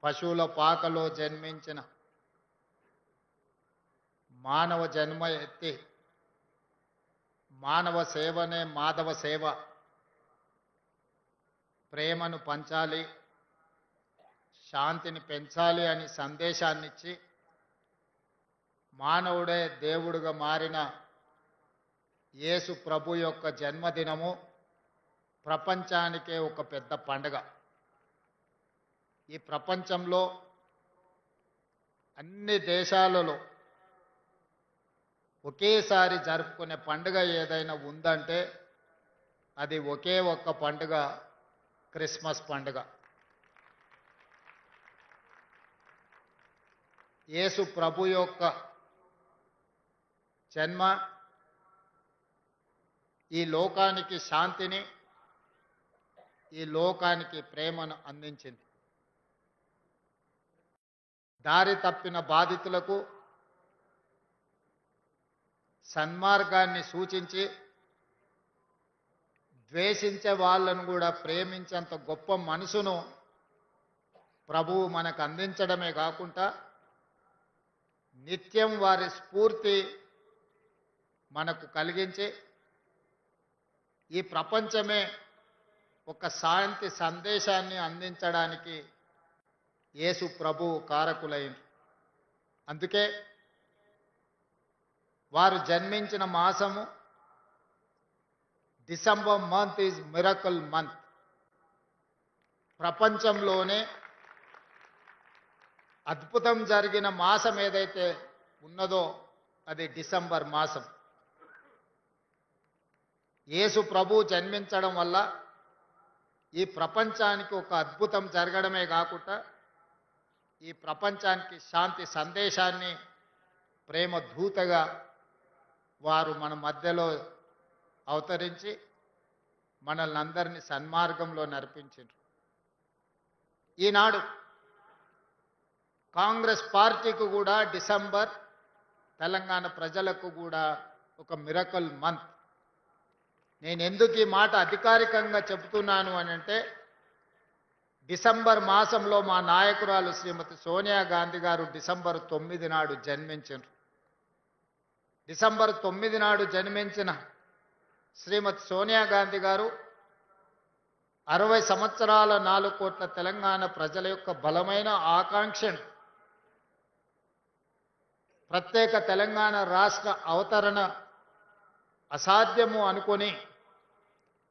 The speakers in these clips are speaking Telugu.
పశువుల పాకలో జన్మించిన మానవ జన్మ ఎత్తి మానవ సేవనే మాధవ సేవ, ప్రేమను పంచాలి, శాంతిని పెంచాలి అని సందేశాన్నిచ్చి మానవుడే దేవుడుగా మారిన యేసు ప్రభు యొక్క జన్మదినము ప్రపంచానికే ఒక పెద్ద పండుగ. ఈ ప్రపంచంలో అన్ని దేశాలలో ఒకేసారి జరుపుకునే పండుగ ఏదైనా ఉందంటే అది ఒకే ఒక్క పండుగ, క్రిస్మస్ పండుగ. యేసు ప్రభు యొక్క జన్మ ఈ లోకానికి శాంతిని, ఈ లోకానికి ప్రేమను అందించింది. దారి తప్పిన బాధితులకు సన్మార్గాన్ని సూచించి ద్వేషించే వాళ్ళను కూడా ప్రేమించేంత గొప్ప మనసును ప్రభువు మనకు అందించడమే కాకుండా నిత్యం వారి స్ఫూర్తి మనకు కలిగించి ఈ ప్రపంచమే ఒక శాంతి సందేశాన్ని అందించడానికి యేసు ప్రభువు కారకులైన. అందుకే వారు జన్మించిన మాసము December month is miracle month. ప్రపంచంలోనే అద్భుతం జరిగిన మాసం ఏదైతే ఉన్నదో అది డిసెంబర్ మాసం. యేసు ప్రభు జన్మించడం వల్ల ఈ ప్రపంచానికి ఒక అద్భుతం జరగడమే కాకుండా ఈ ప్రపంచానికి శాంతి సందేశాన్ని ప్రేమ దూతగా వారు మన మధ్యలో అవతరించి మనల్ని అందరినీ సన్మార్గంలో నడిపించారు. ఈనాడు కాంగ్రెస్ పార్టీకి కూడా డిసెంబర్ తెలంగాణ ప్రజలకు కూడా ఒక మిరకల్ మంత్. నేను ఎందుకు ఈ మాట అధికారికంగా చెబుతున్నాను అని అంటే, డిసెంబర్ మాసంలో మా నాయకురాలు శ్రీమతి సోనియా గాంధీ గారు డిసెంబర్ 9 నాడు జన్మించారు. డిసెంబర్ 9 నాడు జన్మించిన శ్రీమతి సోనియా గాంధీ గారు 60 సంవత్సరాల 4 కోట్ల తెలంగాణ ప్రజల యొక్క బలమైన ఆకాంక్షను ప్రత్యేక తెలంగాణ రాష్ట్ర అవతరణ అసాధ్యము అనుకొని,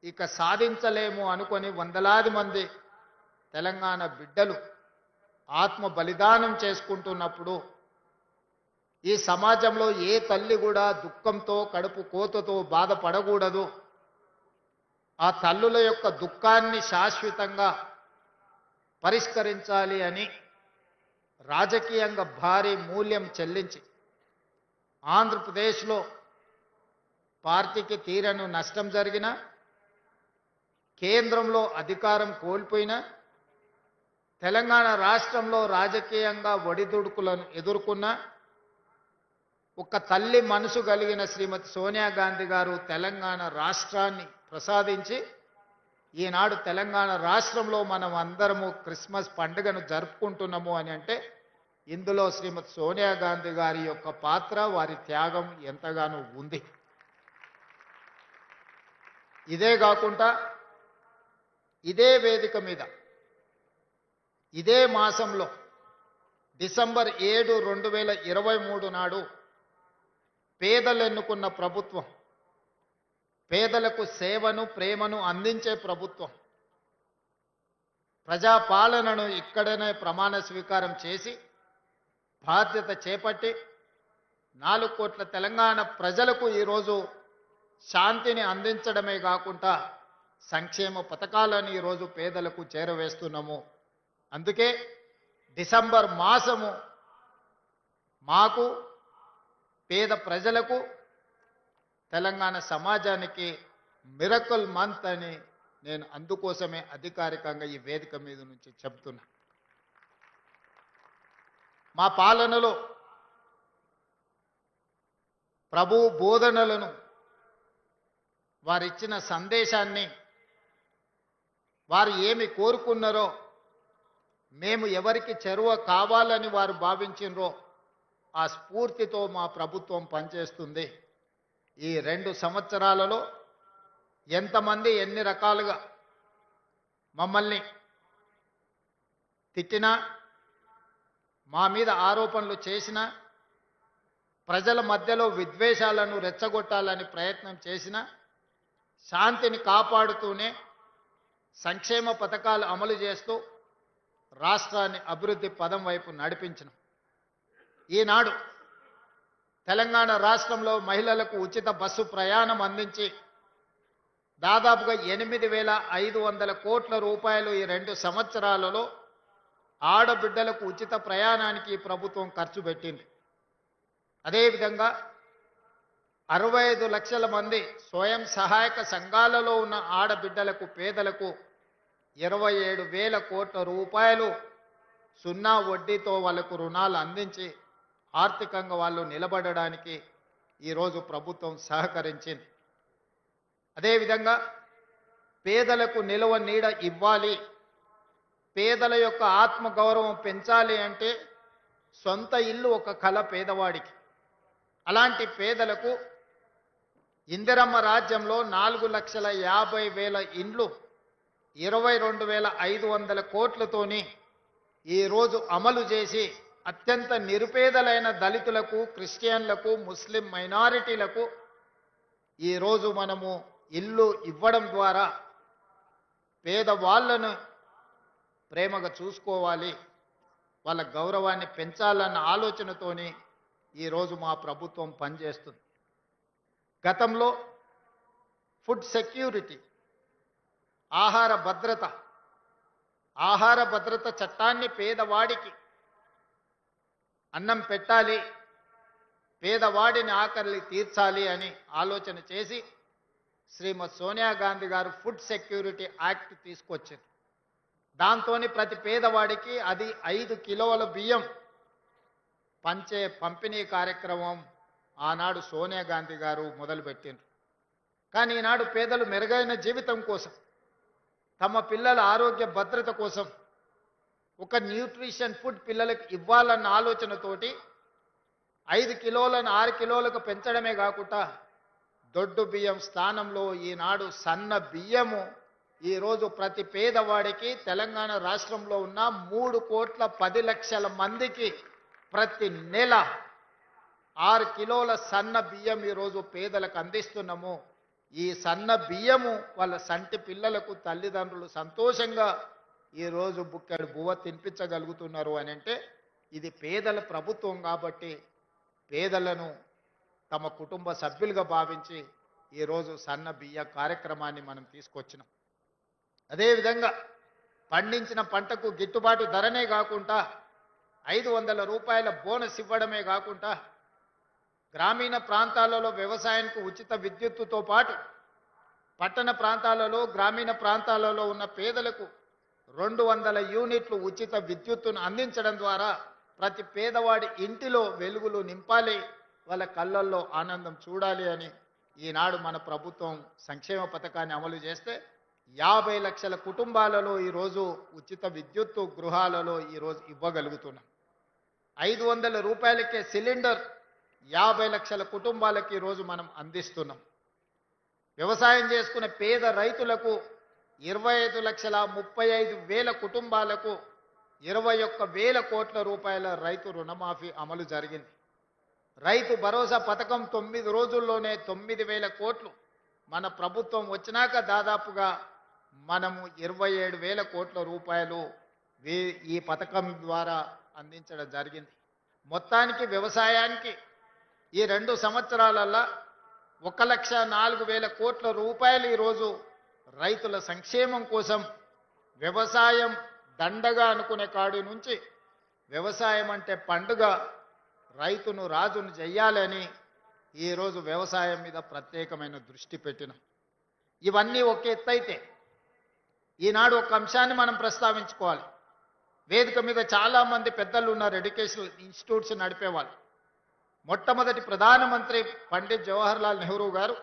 ఇక సాధించలేము అనుకొని వందలాది మంది తెలంగాణ బిడ్డలు ఆత్మ బలిదానం చేసుకుంటున్నప్పుడు ఈ సమాజంలో ఏ తల్లి కూడా దుఃఖంతో కడుపు కోతతో బాధపడకూడదు. ఆ తల్లుల యొక్క దుఃఖాన్ని శాశ్వతంగా పరిష్కరించాలి అని రాజకీయంగా భారీ మూల్యం చెల్లించి ఆంధ్రప్రదేశ్లో పార్టీకి తీరను నష్టం జరిగిన, కేంద్రంలో అధికారం కోల్పోయిన, తెలంగాణ రాష్ట్రంలో రాజకీయంగా ఒడిదుడుకులను ఎదుర్కొన్న ఒక తల్లి మనసు కలిగిన శ్రీమతి సోనియా గాంధీ గారు తెలంగాణ రాష్ట్రాన్ని ప్రసాదించి ఈనాడు తెలంగాణ రాష్ట్రంలో మనం అందరము క్రిస్మస్ పండుగను జరుపుకుంటున్నాము అని అంటే ఇందులో శ్రీమతి సోనియా గాంధీ గారి యొక్క పాత్ర, వారి త్యాగం ఎంతగానో ఉంది. ఇదే కాకుండా ఇదే వేదిక మీద ఇదే మాసంలో డిసెంబర్ 7, 2023 నాడు పేదలు ఎన్నుకున్న ప్రభుత్వం, పేదలకు సేవను ప్రేమను అందించే ప్రభుత్వం, ప్రజాపాలనను ఇక్కడనే ప్రమాణ స్వీకారం చేసి బాధ్యత చేపట్టి 4 కోట్ల తెలంగాణ ప్రజలకు ఈరోజు శాంతిని అందించడమే కాకుండా సంక్షేమ పథకాలను ఈరోజు పేదలకు చేరవేస్తున్నాము. అందుకే డిసెంబర్ మాసము మాకు, పేద ప్రజలకు, తెలంగాణ సమాజానికి మిరకల్ మంత్ అని నేను అందుకోసమే అధికారికంగా ఈ వేదిక మీద నుంచి చెప్తున్నా. మా పాలనలో ప్రభు బోధనలను, వారిచ్చిన సందేశాన్ని, వారు ఏమి కోరుకున్నారో మేము ఎవరికి చెరువ కావాలని వారు భావించినరో ఆ స్ఫూర్తితో మా ప్రభుత్వం పనిచేస్తుంది. ఈ 2 సంవత్సరాలలో ఎంతమంది ఎన్ని రకాలుగా మమ్మల్ని తిట్టినా, మా మీద ఆరోపణలు చేసినా, ప్రజల మధ్యలో విద్వేషాలను రెచ్చగొట్టాలని ప్రయత్నం చేసినా శాంతిని కాపాడుతూనే సంక్షేమ పథకాలు అమలు చేస్తూ రాష్ట్రాన్ని అభివృద్ధి పదం వైపు నడిపించిన ఈనాడు తెలంగాణ రాష్ట్రంలో మహిళలకు ఉచిత బస్సు ప్రయాణం అందించి దాదాపుగా 8,500 కోట్ల రూపాయలు ఈ 2 సంవత్సరాలలో ఆడబిడ్డలకు ఉచిత ప్రయాణానికి ప్రభుత్వం ఖర్చు పెట్టింది. అదేవిధంగా 65 లక్షల మంది స్వయం సహాయక సంఘాలలో ఉన్న ఆడబిడ్డలకు పేదలకు 27,000 కోట్ల రూపాయలు సున్నా వడ్డీతో వాళ్లకు రుణాలు అందించి ఆర్థికంగా వాళ్ళు నిలబడడానికి ఈరోజు ప్రభుత్వం సహకరించింది. అదేవిధంగా పేదలకు నిలువ నీడ ఇవ్వాలి, పేదల యొక్క ఆత్మగౌరవం పెంచాలి అంటే సొంత ఇల్లు ఒక కల పేదవాడికి. అలాంటి పేదలకు ఇందిరమ్మ రాజ్యంలో 4,50,000 ఇండ్లు 22,500 కోట్లతోని ఈరోజు అమలు చేసి అత్యంత నిరుపేదలైన దళితులకు, క్రిస్టియన్లకు, ముస్లిం మైనారిటీలకు ఈరోజు మనము ఇల్లు ఇవ్వడం ద్వారా పేదవాళ్లను ప్రేమగా చూసుకోవాలి, వాళ్ళ గౌరవాన్ని పెంచాలన్న ఆలోచనతోని ఈరోజు మా ప్రభుత్వం పనిచేస్తుంది. గతంలో ఫుడ్ సెక్యూరిటీ, ఆహార భద్రత చట్టాన్ని పేదవాడికి అన్నం పెట్టాలి, పేదవాడిని ఆకలి తీర్చాలి అని ఆలోచన చేసి శ్రీమతి సోనియా గాంధీ గారు ఫుడ్ సెక్యూరిటీ యాక్ట్ తీసుకొచ్చారు. దాంతోని ప్రతి పేదవాడికి అది 5 కిలోల బియ్యం పంచే పంపిణీ కార్యక్రమం ఆనాడు సోనియా గాంధీ గారు మొదలుపెట్టిండ్రు. కానీ ఈనాడు పేదలు మెరుగైన జీవితం కోసం, తమ పిల్లల ఆరోగ్య భద్రత కోసం ఒక న్యూట్రిషన్ ఫుడ్ పిల్లలకు ఇవ్వాలన్న ఆలోచనతోటి 5 కిలోలను 6 కిలోలకు పెంచడమే కాకుండా దొడ్డు బియ్యం స్థానంలో ఈనాడు సన్న బియ్యము ఈరోజు ప్రతి పేదవాడికి తెలంగాణ రాష్ట్రంలో ఉన్న 3,10,00,000 మందికి ప్రతి నెల 6 కిలోల సన్న బియ్యం ఈరోజు పేదలకు అందిస్తున్నాము. ఈ సన్న బియ్యము వాళ్ళ సంటి పిల్లలకు తల్లిదండ్రులు సంతోషంగా ఈరోజు బుక్కెడు బువ్వ తినిపించగలుగుతున్నారు అని అంటే ఇది పేదల ప్రభుత్వం కాబట్టి పేదలను తమ కుటుంబ సభ్యులుగా భావించి ఈరోజు సన్న బియ్య కార్యక్రమాన్ని మనం తీసుకొచ్చినాం. అదేవిధంగా పండించిన పంటకు గిట్టుబాటు ధరనే కాకుండా 500 రూపాయల బోనస్ ఇవ్వడమే కాకుండా గ్రామీణ ప్రాంతాలలో వ్యవసాయానికి ఉచిత విద్యుత్తుతో పాటు పట్టణ ప్రాంతాలలో, గ్రామీణ ప్రాంతాలలో ఉన్న పేదలకు 200 యూనిట్లు ఉచిత విద్యుత్తును అందించడం ద్వారా ప్రతి పేదవాడి ఇంటిలో వెలుగులు నింపాలి, వాళ్ళ కళ్ళల్లో ఆనందం చూడాలి అని ఈనాడు మన ప్రభుత్వం సంక్షేమ పథకాన్ని అమలు చేస్తే 50 లక్షల కుటుంబాలలో ఈరోజు ఉచిత విద్యుత్తు గృహాలలో ఈరోజు ఇవ్వగలుగుతున్నాం. 500 రూపాయలకే సిలిండర్ 50 లక్షల కుటుంబాలకి ఈరోజు మనం అందిస్తున్నాం. వ్యవసాయం చేసుకునే పేద రైతులకు 25,35,000 కుటుంబాలకు 21,000 కోట్ల రూపాయల రైతు రుణమాఫీ అమలు జరిగింది. రైతు భరోసా పథకం 9 రోజుల్లోనే 9,000 కోట్లు మన ప్రభుత్వం వచ్చినాక దాదాపుగా మనము 27,000 కోట్ల రూపాయలు ఈ పథకం ద్వారా అందించడం జరిగింది. మొత్తానికి వ్యవసాయానికి ఈ 2 సంవత్సరాలలో 1,04,000 కోట్ల రూపాయలు ఈరోజు రైతుల సంక్షేమం కోసం వ్యవసాయం దండగా అనుకునే కాడి నుంచి వ్యవసాయం అంటే పండుగ, రైతును రాజును చెయ్యాలని ఈరోజు వ్యవసాయం మీద ప్రత్యేకమైన దృష్టి పెట్టినాం. ఇవన్నీ ఒక ఎత్తైతే ఈనాడు ఒక అంశాన్ని మనం ప్రస్తావించుకోవాలి. వేదిక మీద చాలామంది పెద్దలు ఉన్నారు, ఎడ్యుకేషనల్ ఇన్స్టిట్యూట్స్ నడిపేవాళ్ళు. మొట్టమొదటి ప్రధానమంత్రి పండిత్ జవహర్లాల్ నెహ్రూ గారు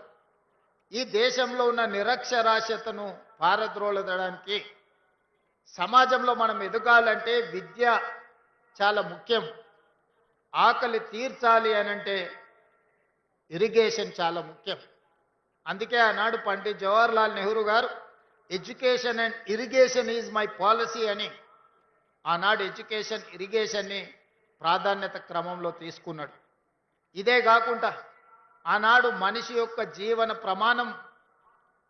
ఈ దేశంలో ఉన్న నిరక్షరాస్యతను పారద్రోలడానికి సమాజంలో మనం ఎదగాలంటే విద్య చాలా ముఖ్యం. ఆకలి తీర్చాలి అనంటే ఇరిగేషన్ చాలా ముఖ్యం. అందుకే ఆనాడు పండిత్ జవహర్లాల్ నెహ్రూ గారు education and irrigation is my policy అని ఆనాడు ఎడ్యుకేషన్ ఇరిగేషన్ని ప్రాధాన్యత క్రమంలో తీసుకున్నాడు. ఇదే కాకుండా ఆనాడు మనిషి యొక్క జీవన ప్రమాణం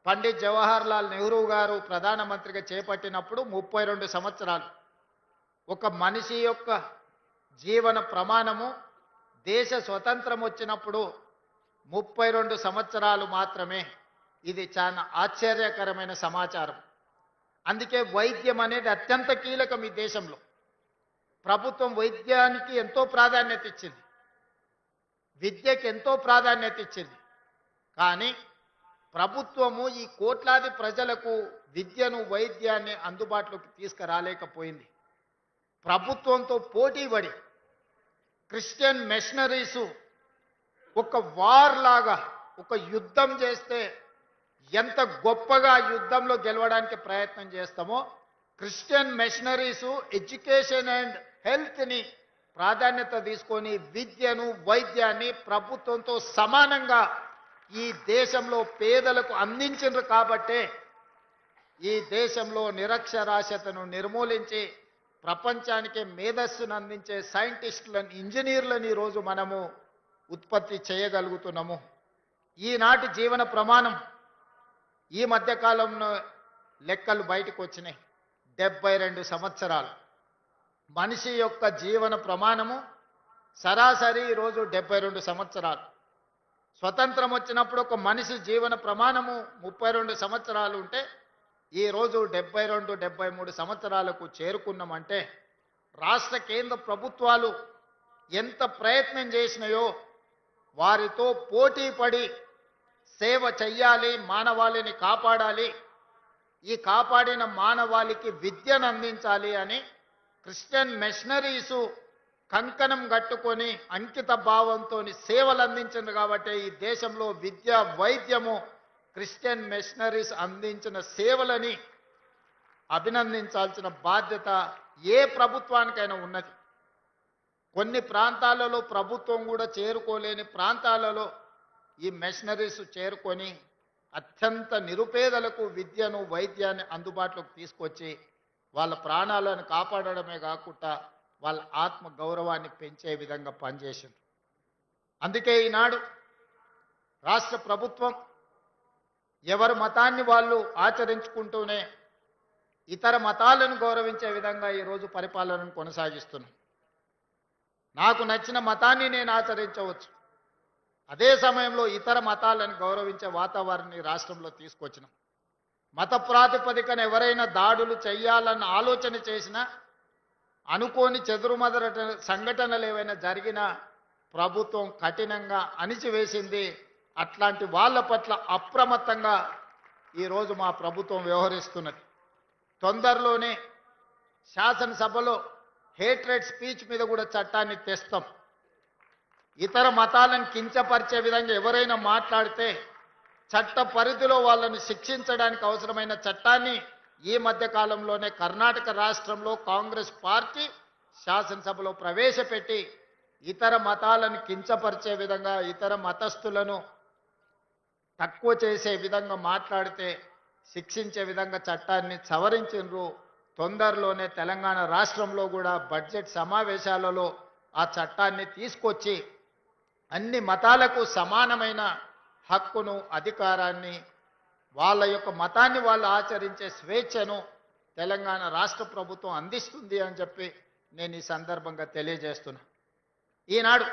పండిత్ జవహర్లాల్ నెహ్రూ గారు ప్రధానమంత్రిగా చేపట్టినప్పుడు 32 సంవత్సరాలు. ఒక మనిషి యొక్క జీవన ప్రమాణము దేశ స్వతంత్రం వచ్చినప్పుడు 32 సంవత్సరాలు మాత్రమే. ఇది చాలా ఆశ్చర్యకరమైన సమాచారం. అందుకే వైద్యం అనేది అత్యంత కీలకం ఈ దేశంలో. ప్రభుత్వం వైద్యానికి ఎంతో ప్రాధాన్యత ఇచ్చింది, విద్యకి ఎంతో ప్రాధాన్యత ఇచ్చింది. కానీ ప్రభుత్వము ఈ కోట్లాది ప్రజలకు విద్యను వైద్యాన్ని అందుబాటులోకి తీసుకురాలేకపోయింది. ప్రభుత్వంతో పోటీపడి క్రిస్టియన్ మిషనరీసు ఒక వార్ లాగా ఒక యుద్ధం చేస్తే ఎంత గొప్పగా యుద్ధంలో గెలవడానికి ప్రయత్నం చేస్తామో, క్రిస్టియన్ మిషనరీసు ఎడ్యుకేషన్ అండ్ హెల్త్ని ప్రాధాన్యత తీసుకొని విద్యను వైద్యాన్ని ప్రభుత్వంతో సమానంగా ఈ దేశంలో పేదలకు అందించారు. కాబట్టే ఈ దేశంలో నిరక్షరాస్యతను నిర్మూలించి ప్రపంచానికి మేధస్సును అందించే సైంటిస్టులను ఇంజనీర్లను ఈరోజు మనము ఉత్పత్తి చేయగలుగుతున్నాము. ఈనాటి జీవన ప్రమాణం ఈ మధ్యకాలంలో లెక్కలు బయటకు వచ్చినాయి. 72 సంవత్సరాలు మనిషి యొక్క జీవన ప్రమాణము సరాసరి ఈరోజు 72 సంవత్సరాలు. స్వతంత్రం వచ్చినప్పుడు ఒక మనిషి జీవన ప్రమాణము 32 సంవత్సరాలు ఉంటే ఈరోజు 72, 73 సంవత్సరాలకు చేరుకున్నామంటే రాష్ట్ర కేంద్ర ప్రభుత్వాలు ఎంత ప్రయత్నం చేసినాయో వారితో పోటీ పడి సేవ చెయ్యాలి, మానవాళిని కాపాడాలి, ఈ కాపాడిన మానవాళికి విద్యను అందించాలి అని క్రిస్టియన్ మిషనరీసు కంకణం కట్టుకొని అంకిత భావంతో సేవలు అందించింది. కాబట్టి ఈ దేశంలో విద్య వైద్యము క్రిస్టియన్ మిషనరీస్ అందించిన సేవలని అభినందించాల్సిన బాధ్యత ఏ ప్రభుత్వానికైనా ఉన్నది. కొన్ని ప్రాంతాలలో ప్రభుత్వం కూడా చేరుకోలేని ప్రాంతాలలో ఈ మిషనరీస్ చేరుకొని అత్యంత నిరుపేదలకు విద్యను వైద్యాన్ని అందుబాటులోకి తీసుకొచ్చి వాళ్ళ ప్రాణాలను కాపాడడమే కాకుండా వాళ్ళ ఆత్మ గౌరవాన్ని పెంచే విధంగా పనిచేసింది. అందుకే ఈనాడు రాష్ట్ర ప్రభుత్వం ఎవరి మతాన్ని వాళ్ళు ఆచరించుకుంటూనే ఇతర మతాలను గౌరవించే విధంగా ఈరోజు పరిపాలనను కొనసాగిస్తున్నాం. నాకు నచ్చిన మతాన్ని నేను ఆచరించవచ్చు, అదే సమయంలో ఇతర మతాలను గౌరవించే వాతావరణాన్ని రాష్ట్రంలో తీసుకొచ్చినాం. మత ప్రాతిపదికన ఎవరైనా దాడులు చేయాలన్న ఆలోచన చేసినా, అనుకోని చెదురుమదర సంఘటనలు ఏవైనా జరిగినా ప్రభుత్వం కఠినంగా అణిచివేసింది. అట్లాంటి వాళ్ళ పట్ల అప్రమత్తంగా ఈరోజు మా ప్రభుత్వం వ్యవహరిస్తున్నది. తొందరలోనే శాసనసభలో హేట్రెడ్ స్పీచ్ మీద కూడా చట్టాన్ని తెస్తాం. ఇతర మతాలను కించపరిచే విధంగా ఎవరైనా మాట్లాడితే చట్ట పరిధిలో వాళ్ళని శిక్షించడానికి అవసరమైన చట్టాన్ని ఈ మధ్య కాలంలోనే కర్ణాటక రాష్ట్రంలో కాంగ్రెస్ పార్టీ శాసనసభలో ప్రవేశపెట్టి ఇతర మతాలను కించపరిచే విధంగా ఇతర మతస్థులను తక్కువ చేసే విధంగా మాట్లాడితే శిక్షించే విధంగా చట్టాన్ని సవరించిండ్రు. తొందరలోనే తెలంగాణ రాష్ట్రంలో కూడా బడ్జెట్ సమావేశాలలో ఆ చట్టాన్ని తీసుకొచ్చి అన్ని మతాలకు సమానమైన హక్కును అధికారాన్ని వాళ్ళ యొక్క మతాన్ని వాళ్ళు ఆచరించే స్వేచ్ఛను తెలంగాణ రాష్ట్ర ప్రభుత్వం అందిస్తుంది అని చెప్పి నేను ఈ సందర్భంగా తెలియజేస్తున్నా. ఈనాడు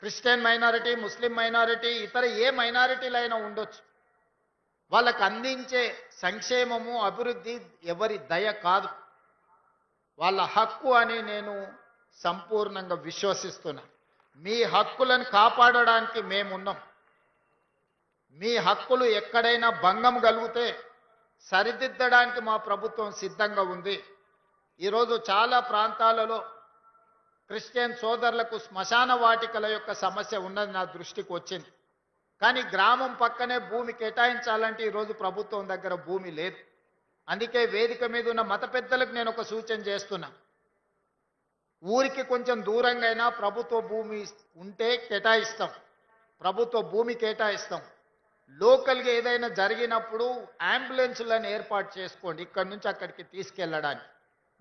క్రిస్టియన్ మైనారిటీ, ముస్లిం మైనారిటీ, ఇతర ఏ మైనారిటీలైనా ఉండొచ్చు, వాళ్ళకు అందించే సంక్షేమము అభివృద్ధి ఎవరి దయ కాదు, వాళ్ళ హక్కు అని నేను సంపూర్ణంగా విశ్వసిస్తున్నా. మీ హక్కులను కాపాడడానికి మేమున్నాం. మీ హక్కులు ఎక్కడైనా భంగం కలిగితే సరిదిద్దడానికి మా ప్రభుత్వం సిద్ధంగా ఉంది. ఈరోజు చాలా ప్రాంతాలలో క్రిస్టియన్ సోదరులకు శ్మశాన వాటికల యొక్క సమస్య ఉన్నది నా దృష్టికి వచ్చింది. కానీ గ్రామం పక్కనే భూమి కేటాయించాలంటే ఈరోజు ప్రభుత్వం దగ్గర భూమి లేదు. అందుకే వేదిక మీద ఉన్న మత పెద్దలకు నేను ఒక సూచన చేస్తున్నా. ఊరికి కొంచెం దూరంగా అయినా ప్రభుత్వ భూమి ఉంటే కేటాయిస్తాం, ప్రభుత్వ భూమి కేటాయిస్తాం. లోకల్గా ఏదైనా జరిగినప్పుడు అంబులెన్సులను ఏర్పాటు చేసుకోండి ఇక్కడి నుంచి అక్కడికి తీసుకెళ్ళడానికి.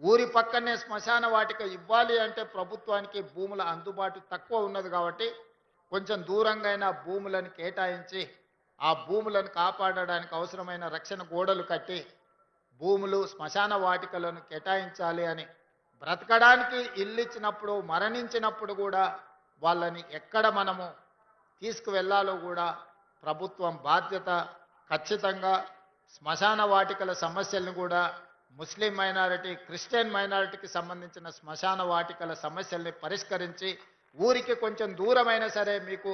ఊరి పక్కనే శ్మశాన వాటిక ఇవ్వాలి అంటే ప్రభుత్వానికి భూముల అందుబాటు తక్కువ ఉన్నది కాబట్టి కొంచెం దూరంగా అయినా భూములను కేటాయించి ఆ భూములను కాపాడడానికి అవసరమైన రక్షణ గోడలు కట్టి భూములు శ్మశాన వాటికలను కేటాయించాలి అని. బ్రతకడానికి ఇల్లు ఇచ్చినప్పుడు మరణించినప్పుడు కూడా వాళ్ళని ఎక్కడ మనము తీసుకువెళ్ళాలో కూడా ప్రభుత్వం బాధ్యత. ఖచ్చితంగా శ్మశాన వాటికల సమస్యలను కూడా ముస్లిం మైనారిటీ, క్రిస్టియన్ మైనారిటీకి సంబంధించిన శ్మశాన వాటికల సమస్యల్ని పరిష్కరించి ఊరికి కొంచెం దూరమైనా సరే మీకు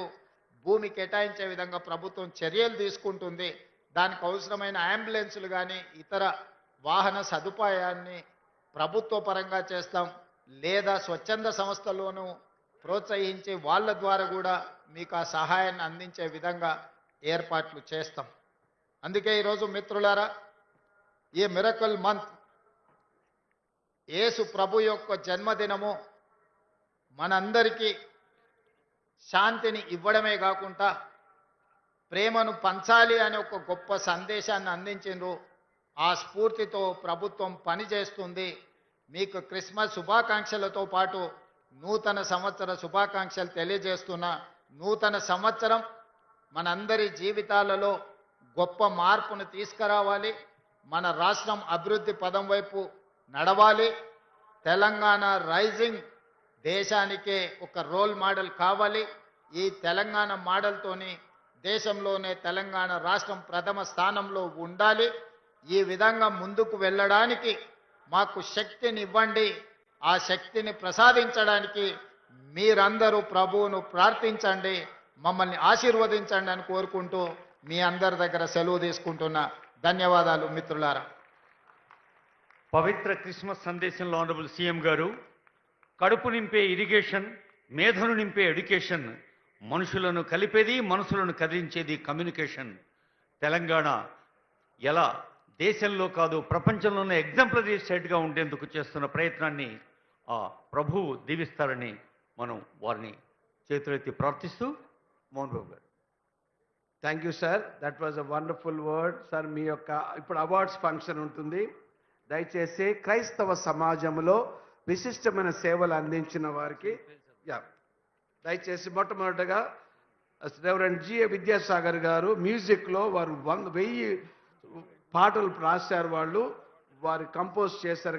భూమి కేటాయించే విధంగా ప్రభుత్వం చర్యలు తీసుకుంటుంది. దానికి అవసరమైన అంబులెన్సులు కానీ ఇతర వాహన సదుపాయాన్ని ప్రభుత్వ పరంగా చేస్తాం, లేదా స్వచ్ఛంద సంస్థల్లోనూ ప్రోత్సహించి వాళ్ళ ద్వారా కూడా మీకు ఆ సహాయాన్ని అందించే విధంగా ఏర్పాట్లు చేస్తాం. అందుకే ఈరోజు మిత్రులారా, ఈ మిరకల్ మంత్ యేసు ప్రభు యొక్క జన్మదినము మనందరికీ శాంతిని ఇవ్వడమే కాకుండా ప్రేమను పంచాలి అనే ఒక గొప్ప సందేశాన్ని అందించిండ్రు. ఆ స్ఫూర్తితో ప్రభుత్వం పనిచేస్తుంది. మీకు క్రిస్మస్ శుభాకాంక్షలతో పాటు నూతన సంవత్సర శుభాకాంక్షలు తెలియజేస్తున్నా. నూతన సంవత్సరం మనందరి జీవితాలలో గొప్ప మార్పును తీసుకురావాలి. మన రాష్ట్రం అభివృద్ధి పదం వైపు నడవాలి. తెలంగాణ రైజింగ్ దేశానికే ఒక రోల్ మోడల్ కావాలి. ఈ తెలంగాణ మోడల్తోని దేశంలోనే తెలంగాణ రాష్ట్రం ప్రథమ స్థానంలో ఉండాలి. ఈ విధంగా ముందుకు వెళ్ళడానికి మాకు శక్తిని ఇవ్వండి. ఆ శక్తిని ప్రసాదించడానికి మీరందరూ ప్రభువును ప్రార్థించండి, మమ్మల్ని ఆశీర్వదించండి అని కోరుకుంటూ మీ అందరి దగ్గర సెలవు తీసుకుంటున్నా. ధన్యవాదాలు మిత్రులారా. పవిత్ర క్రిస్మస్ సందేశంలో ఆనరబుల్ సీఎం గారు కడుపు నింపే ఇరిగేషన్, మేధను నింపే ఎడ్యుకేషన్, మనుషులను కలిపేది, మనసులను కదిలించేది కమ్యూనికేషన్. తెలంగాణ ఎలా దేశంలో కాదు ప్రపంచంలోనే ఎగ్జాంపులరీ స్టేట్గా ఉండేందుకు చేస్తున్న ప్రయత్నాన్ని ఆ ప్రభువు దీవిస్తారని మనం వారిని చేతులెత్తి ప్రార్థిస్తూ మోహన్ బాబు గారు. Thank you sir, that was a wonderful word. Sir మీ యొక్క ఇప్పుడు అవార్డ్స్ ఫంక్షన్ ఉంటుంది. దయచేసి క్రైస్తవ సమాజంలో విశిష్టమైన సేవలు అందించిన వారికి దయచేసి మొట్టమొదటిగా రెవరెండ్ జి విద్యాసాగర్ గారు మ్యూజిక్లో వారు 1000 పాటలు రాశారు, వారు కంపోజ్ చేశారు.